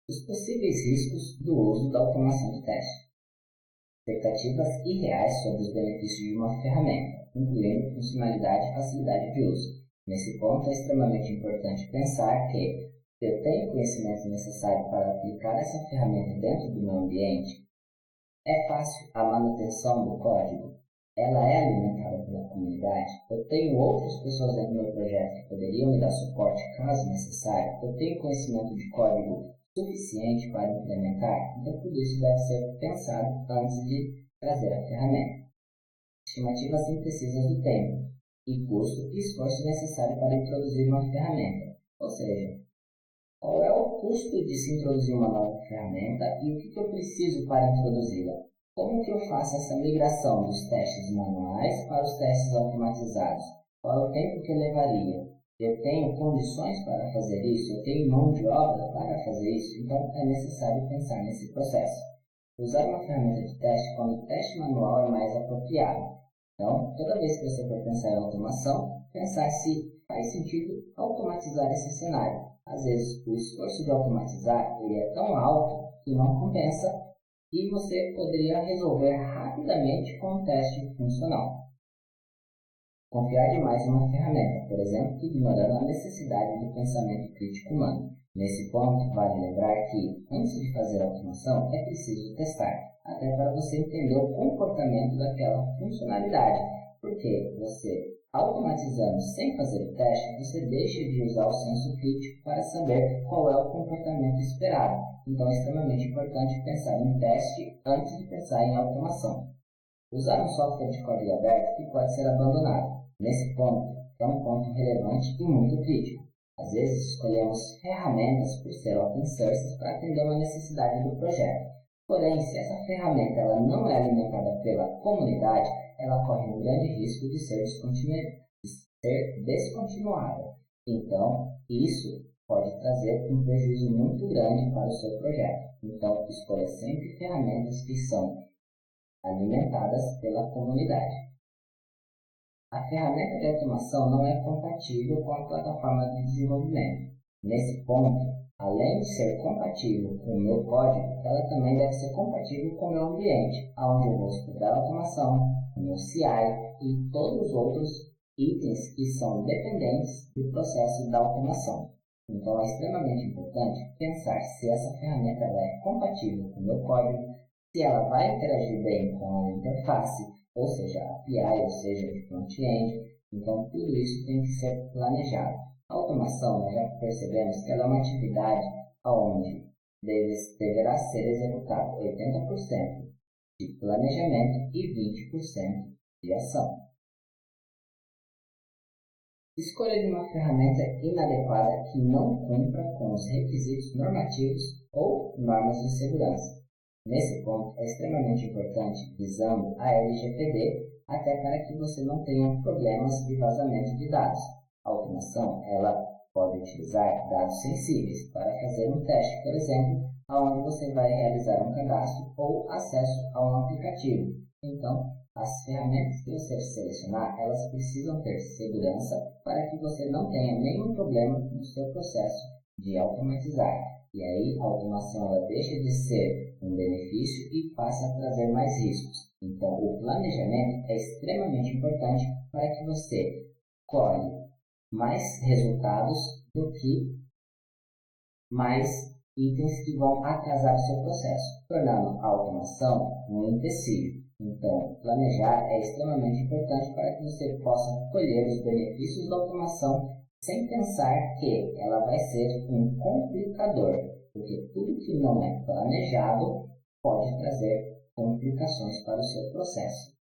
Os possíveis riscos do uso da automação de teste. Expectativas irreais sobre os benefícios de uma ferramenta, incluindo funcionalidade e facilidade de uso. Nesse ponto, é extremamente importante pensar que, se eu tenho o conhecimento necessário para aplicar essa ferramenta dentro do meu ambiente, é fácil a manutenção do código, ela é alimentada pela comunidade, eu tenho outras pessoas dentro do meu projeto que poderiam me dar suporte caso necessário, eu tenho conhecimento de código suficiente para implementar, então tudo isso deve ser pensado antes de trazer a ferramenta. Estimativas imprecisas do tempo e custo e esforço necessário para introduzir uma ferramenta, ou seja, qual é o custo de se introduzir uma nova ferramenta e o que eu preciso para introduzi-la? Como que eu faço essa migração dos testes manuais para os testes automatizados? Qual é o tempo que levaria? Eu tenho condições para fazer isso? Eu tenho mão de obra para fazer isso? Então, é necessário pensar nesse processo. Usar uma ferramenta de teste quando o teste manual é mais apropriado. Então, toda vez que você for pensar em automação, pensar se faz sentido automatizar esse cenário. Às vezes, o esforço de automatizar ele é tão alto que não compensa e você poderia resolver rapidamente com um teste funcional. Confiar demais em uma ferramenta, por exemplo, ignorando a necessidade do pensamento crítico humano. Nesse ponto, vale lembrar que, antes de fazer a automação, é preciso testar, até para você entender o comportamento daquela funcionalidade, porque você, automatizando sem fazer o teste, você deixa de usar o senso crítico para saber qual é o comportamento esperado. Então, é extremamente importante pensar em teste antes de pensar em automação. Usar um software de código aberto que pode ser abandonado. Nesse ponto, é um ponto relevante e muito crítico. Às vezes, escolhemos ferramentas por ser open source para atender uma necessidade do projeto. Porém, se essa ferramenta ela não é alimentada pela comunidade, ela corre um grande risco de ser descontinuada. Então, isso pode trazer um prejuízo muito grande para o seu projeto. Então, escolha sempre ferramentas que são alimentadas pela comunidade. A ferramenta de automação não é compatível com a plataforma de desenvolvimento. Nesse ponto, além de ser compatível com o meu código, ela também deve ser compatível com o meu ambiente, onde eu vou hospedar a automação, o meu CI e todos os outros itens que são dependentes do processo da automação. Então, é extremamente importante pensar se essa ferramenta é compatível com o meu código, se ela vai interagir bem com a interface, ou seja, API, ou seja, de front-end. Então, tudo isso tem que ser planejado. A automação, nós já percebemos que ela é uma atividade onde deverá ser executado 80% de planejamento e 20% de ação. Escolha de uma ferramenta inadequada que não cumpra com os requisitos normativos ou normas de segurança. Nesse ponto, é extremamente importante, visando a LGPD, até para que você não tenha problemas de vazamento de dados. A automação ela pode utilizar dados sensíveis para fazer um teste, por exemplo, onde você vai realizar um cadastro ou acesso a um aplicativo. Então, as ferramentas que você selecionar, elas precisam ter segurança para que você não tenha nenhum problema no seu processo de automatizar. E aí, a automação ela deixa de ser um benefício e passa a trazer mais riscos. Então, o planejamento é extremamente importante para que você colhe mais resultados do que mais itens que vão atrasar o seu processo, tornando a automação um empecilho. Então, planejar é extremamente importante para que você possa colher os benefícios da automação sem pensar que ela vai ser um complicador, porque tudo que não é planejado pode trazer complicações para o seu processo.